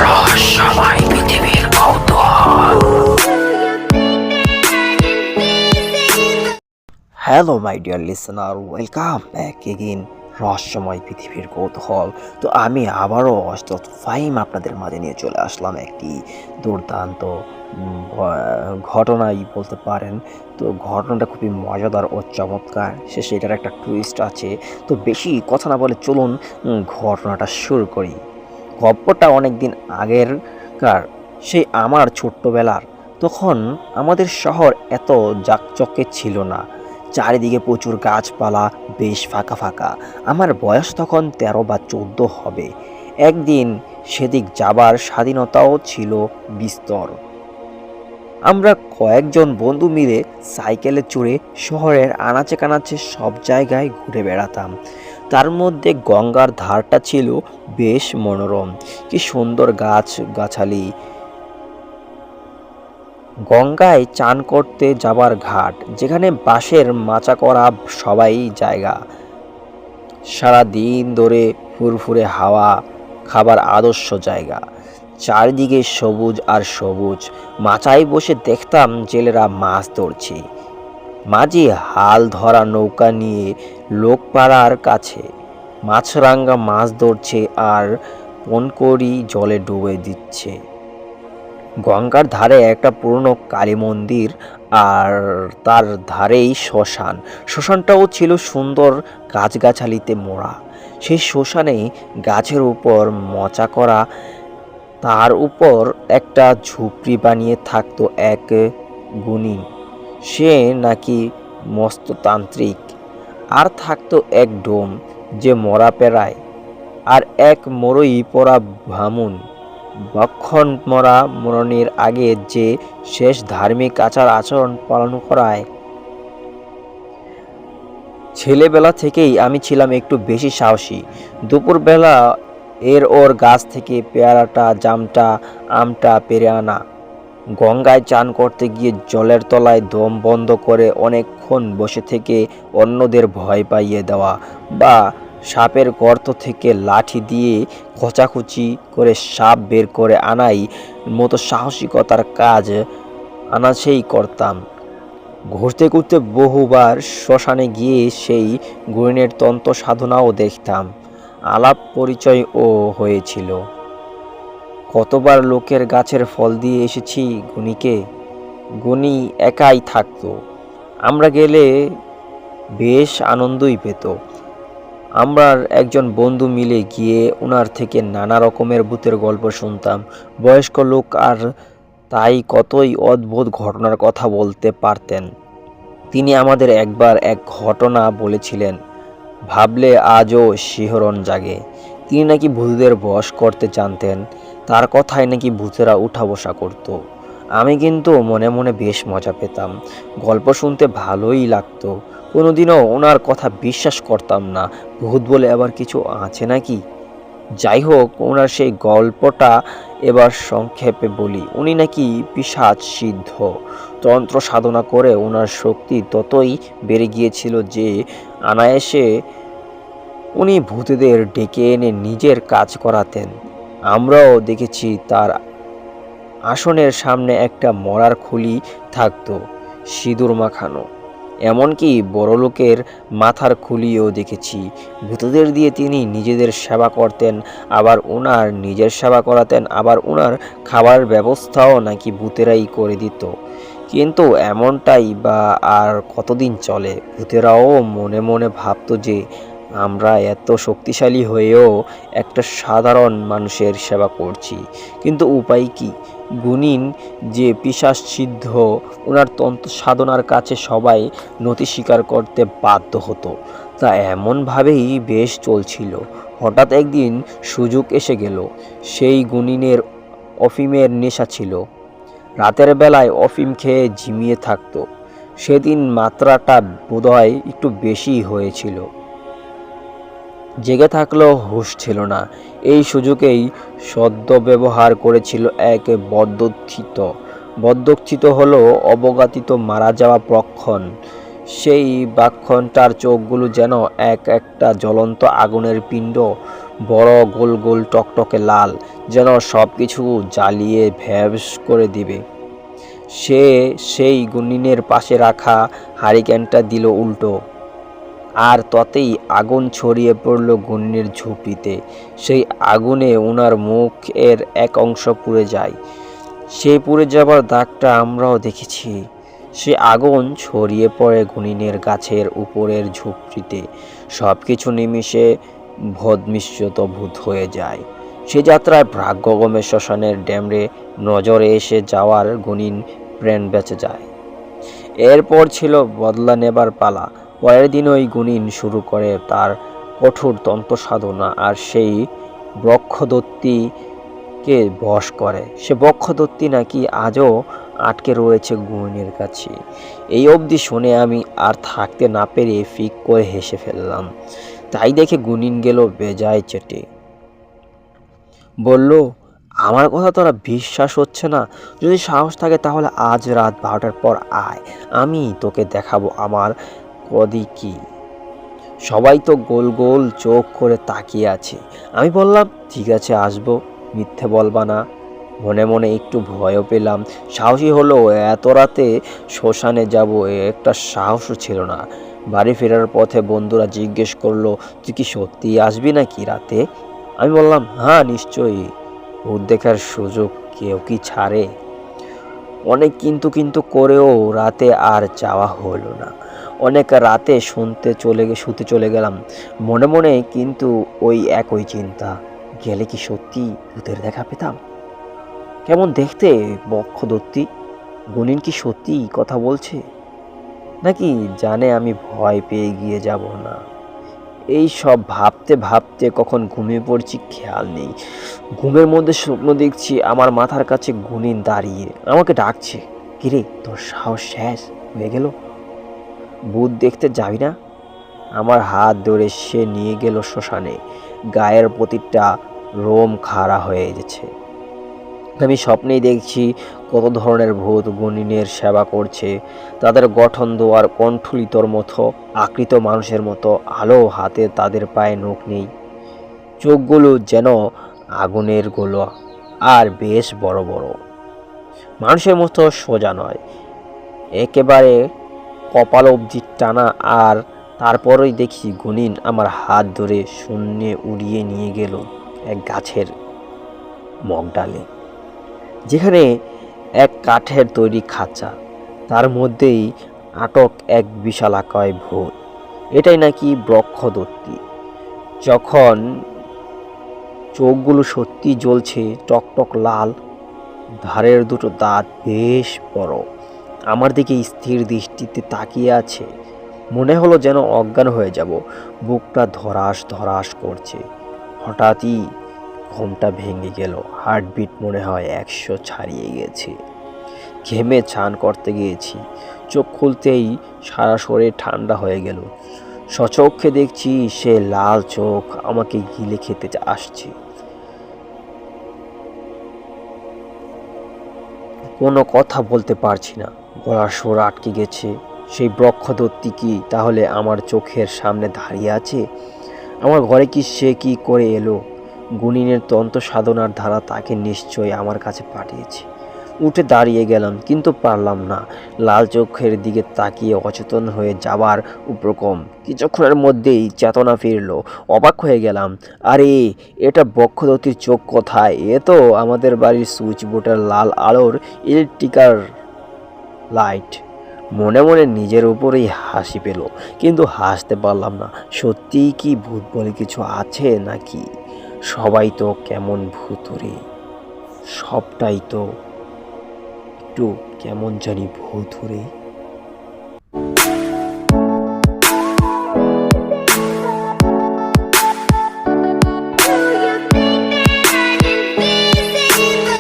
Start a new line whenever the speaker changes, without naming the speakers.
রহস্যময় পৃথিবীর কৌতূহল। Hello my dear listener, welcome back again রহস্যময় পৃথিবীর কৌতূহল। তো আমি আবারও অষ্টম ফাইম আপনাদের মাঝে নিয়ে চলে আসলাম একটি দুর্দান্ত ঘটনাই বলতে পারেন। তো ঘটনাটা খুবই মজাদার ও চমৎকার, শেষে এটার একটা টুইস্ট আছে। তো বেশি কথা না বলে চলুন ঘটনাটা শুরু করি। গল্পটা অনেক দিন আগেরকার, সেই আমার ছোট্টবেলার। তখন আমাদের শহর এত জাকজকে ছিল না, চারিদিকে প্রচুর গাছপালা, বেশ ফাঁকা ফাঁকা। আমার বয়স তখন 13 বা 14 হবে। একদিন সেদিক যাবার স্বাধীনতাও ছিল বিস্তর। আমরা কয়েকজন বন্ধু মিলে সাইকেলে চড়ে শহরের আনাচে কানাচে সব জায়গায় ঘুরে বেড়াতাম। তার মধ্যে গঙ্গার ধারটা ছিল বেশ মনোরম, কি সুন্দর গাছ গাছালি। গঙ্গায় চান করতে যাবার ঘাট, যেখানে বাঁশের মাচা করা সবাই জায়গা, সারা দিন ধরে ফুরফুরে হাওয়া খাবার আদর্শ জায়গা। চারিদিকে সবুজ আর সবুজ। মাচায় বসে দেখতাম জেলেরা মাছ ধরছে, মাঝি হাল ধরা নৌকা নিয়ে লোকপাড়ার কাছে মাছরাঙা মাছ ধরছে আর পনকড়ি জলে ডুবে দিচ্ছে। গঙ্গার ধারে একটা পুরনো কালী মন্দির, আর তার ধারেই শ্মশান। শ্মশানটাও ছিল সুন্দর গাছগাছালিতে মোড়া। সেই শ্মশানে গাছের উপর মচা করা, তার উপর একটা ঝুপড়ি বানিয়ে থাকতো এক গুণী, সে নাকি মস্ততান্ত্রিক। আর থাকতো এক ডোম, যে মরা পেরায়, আর এক মরই পড়া ভামুন, বক্ষণ মরা মরণের আগে যে শেষ ধার্মিক আচার আচরণ পালন করায়। ছেলেবেলা থেকেই আমি ছিলাম একটু বেশি সাহসী। দুপুরবেলা ওর গাছ থেকে পেয়ারাটা, জামটা, আমটা পেরে আনা, গঙ্গায় চান করতে গিয়ে জলের তলায় দম বন্ধ করে অনেকক্ষণ বসে থেকে অন্যদের ভয় পাইয়ে দেওয়া, বা সাপের গর্ত থেকে লাঠি দিয়ে খোঁচাখুচি করে সাপ বের করে আনাই মতো সাহসিকতার কাজ আনাছেই করতাম। ঘুরতে ঘুরতে বহুবার শ্মশানে গিয়ে সেই গুণের তন্ত্র সাধনাও দেখতাম, আলাপ পরিচয়ও হয়েছিল। কতবার লোকের গাছের ফল দিয়ে এসেছি গুণীকে। গুণী একাই থাকতো, আমরা গেলে বেশ আনন্দই পেত। আমরা একজন বন্ধু মিলে গিয়ে ওনার থেকে নানা রকমের ভূতের গল্প শুনতাম। বয়স্ক লোক, আর তাই কতই অদ্ভুত ঘটনার কথা বলতে পারতেন। তিনি আমাদের একবার এক ঘটনা বলেছিলেন, ভাবলে আজও শিহরণ জাগে। তিনি নাকি ভূতদের বশ করতে জানতেন, তার কথায় নাকি ভূতেরা উঠা বসা করত। আমি কিন্তু মনে মনে বেশ মজা পেতাম, গল্প শুনতে ভালোই লাগতো। কোনোদিনও ওনার কথা বিশ্বাস করতাম না, ভূত বলে আবার কিছু আছে নাকি। যাই হোক, ওনার সেই গল্পটা এবার সংক্ষেপে বলি। উনি নাকি পিশাচ সিদ্ধ, তন্ত্র সাধনা করে ওনার শক্তি ততই বেড়ে গিয়েছিল যে অনায়াসে উনি ভূতেদের ডেকে এনে নিজের কাজ করাতেন। আমরাও দেখেছি তার আসনের সামনে একটা মরার খুলি থাকতো, সিঁদুর মাখানো। এমনকি বড়লোকের মাথার খুলিও দেখেছি। ভূতদের দিয়ে তিনি নিজেদের সেবা করতেন, আবার ওনার নিজের সেবা করাতেন, আবার ওনার খাবার ব্যবস্থাও নাকি ভূতেরাই করে দিত। কিন্তু এমনটাই বা আর কতদিন চলে? ভূতেরাও মনে মনে ভাবতো যে আমরা এত শক্তিশালী হয়েও একটা সাধারণ মানুষের সেবা করছি, কিন্তু উপায় কি? গুণিন যে পিশাচ সিদ্ধ, ওনার তন্ত্র সাধনার কাছে সবাই নতি স্বীকার করতে বাধ্য হতো। তা এমনভাবেই বেশ চলছিল। হঠাৎ একদিন সুযোগ এসে গেল। সেই গুণিনের অফিমের নেশা ছিল। রাতের বেলায় অফিম খেয়ে ঝিমিয়ে থাকতো। সেদিন মাত্রাটা বোধহয় একটু বেশি হয়েছিল। জেগে থাকলেও হুঁশ ছিল না। এই সুযোগেই সদ্ব্যবহার করেছিল এক বদ্ধক্ষিত হলো অবগাতিত মারা যাওয়া ব্রক্ষণ। সেই ব্রক্ষণটার চোখগুলো যেন এক একটা জ্বলন্ত আগুনের পিণ্ড, বড় গোল গোল টকটকে লাল, যেন সব কিছু জ্বালিয়ে ভ্যাবস করে দিবে। সে সেই গুনিনের পাশে রাখা হারিকেনটা দিল উল্টো, আর তাতেই আগুন ছড়িয়ে পড়ল গুনিনের ঝুপড়িতে। সেই আগুনে ওনার মুখের এক অংশ পুড়ে যায়। সেই পুড়ে যাবার দাগটা আমরাও দেখেছি। সে আগুন ছড়িয়ে পড়ে গুনিনের গাছের উপরের ঝুপড়িতে। সব কিছু নিমিষে ভূত হয়ে যায়। সে যাত্রায় ভাগ্যক্রমে শ্মশানের ড্যামরে নজরে এসে যাওয়ার গুনিন প্রাণ বেঁচে যায়। এরপর ছিল বদলা নেবার পালা। পরের দিন ওই গুনিন শুরু করে তার কঠোর তন্ত্র সাধনা, আর সেই বক্ষদত্তিকে বশ করে। সে বক্ষদত্তি নাকি আজও আটকে রয়েছে গুনিনের কাছে। এই অবধি শুনে আমি আর থাকতে না পেরে ফিক করে হেসে ফেললাম। তাই দেখে গুনিন গেল বেজায় চেটে। বলল, আমার কথা তোরা বিশ্বাস হচ্ছে না? যদি সাহস থাকে তাহলে আজ রাত 12টার পর আয়, আমি তোকে দেখাবো আমার কদি কি। সবাই তো গোল গোল চোখ করে তাকিয়ে আছে। আমি বললাম, ঠিক আছে, আসবো, মিথ্যে বলবা না। মনে মনে একটু ভয়ও পেলাম। সাহসী হলো, এত রাতে শ্মশানে যাব একটা সাহসও ছিল না। বাড়ি ফেরার পথে বন্ধুরা জিজ্ঞেস করলো, তুই কি সত্যি আসবি নাকি রাতে? আমি বললাম, হ্যাঁ নিশ্চয়ই, ভূত দেখার সুযোগ কেউ কি ছাড়ে? অনেক কিন্তু কিন্তু করেও রাতে আর যাওয়া হলো না। অনেক রাতে শুতে চলে গেলাম মনে মনে, কিন্তু ওই একই চিন্তা, গেলে কি সত্যি ভূতের দেখা পেতাম? কেমন দেখতে বক্ষদত্তি? গুনিন কি সত্যি কথা বলছে, নাকি জানে আমি ভয় পেয়ে গিয়ে যাব না? এই সব ভাবতে ভাবতে কখন ঘুমিয়ে পড়ছি খেয়াল নেই। ঘুমের মধ্যে স্বপ্ন দেখছি আমার মাথার কাছে গুনিন দাঁড়িয়ে আমাকে ডাকছে, কিরে তোর সাহস শেষ হয়ে গেল? ভূত দেখতে যাবি না? আমার হাত ধরে সে নিয়ে গেল শ্মশানে। গায়ের প্রতিটা রোম খাড়া হয়ে গেছে। আমি স্বপ্নেই দেখছি কত ধরনের ভূত গুনিনের সেবা করছে। তাদের গঠন দোয়ার কণ্ঠলিতর মতো, আকৃত মানুষের মতো, আলো হাতে, তাদের পায়ে নখ নেই। চোখগুলো যেন আগুনের গোলা, আর বেশ বড় বড়। মানুষের মতো সোজা নয়, একেবারে কপাল অবধি টানা। আর তারপরেই দেখি গুনিন আমার হাত ধরে শূন্যে উড়িয়ে নিয়ে গেল এক গাছের মগডালে, যেখানে এক কাঠের তৈরি খাঁচা, তার মধ্যেই আটক এক বিশালাকায় ভূত। এটাই নাকি বক্ষদত্তি। যখন চোখগুলো সত্যি জ্বলছে টকটক লাল, ধারের দুটো দাঁত বেশ বড়, আমার দিকে স্থির দৃষ্টিতে তাকিয়ে আছে। মনে হলো যেন অজ্ঞান হয়ে যাব। বুকটা ধরাস ধরাস করছে। হঠাৎই ঘুমটা ভেঙে গেল। হার্টবিট মনে হয় 100 ছাড়িয়ে গেছে। ঘেমে স্নান করতে গিয়েছি। চোখ খুলতেই সারা শরীর ঠান্ডা হয়ে গেল। সচক্ষে দেখছি সে লাল চোখ আমাকে গিলে খেতে আসছে। কোনো কথা বলতে পারছি না, গলার স্বর আটকে গেছে। সেই বক্ষদত্তি কি তাহলে আমার চোখের সামনে দাঁড়িয়ে আছে? আমার ঘরে কি সে কি করে এলো? গুনিনের তন্ত্র সাধনার ধারা তাকে নিশ্চয়ই আমার কাছে পাঠিয়েছে। উঠে দাঁড়িয়ে গেলাম, কিন্তু পারলাম না। লাল চোখের দিকে তাকিয়ে অচেতন হয়ে যাবার উপক্রম। কিছুক্ষণের মধ্যেই চেতনা ফিরল। অবাক হয়ে গেলাম, আরে এটা বক্ষদত্তির চোখ কোথায়? এ তো আমাদের বাড়ির সুইচ বোর্ডের লাল আলোর ইলেকট্রিকার লাইট। মনে মনে নিজের উপরেই হাসি পেল, কিন্তু হাসতে পারলাম না। সত্যিই কি ভূত বলে কিছু আছে নাকি? সবাই তো কেমন ভুতুড়ে, সবটাই তো একটু কেমন জানি ভুতুড়ে।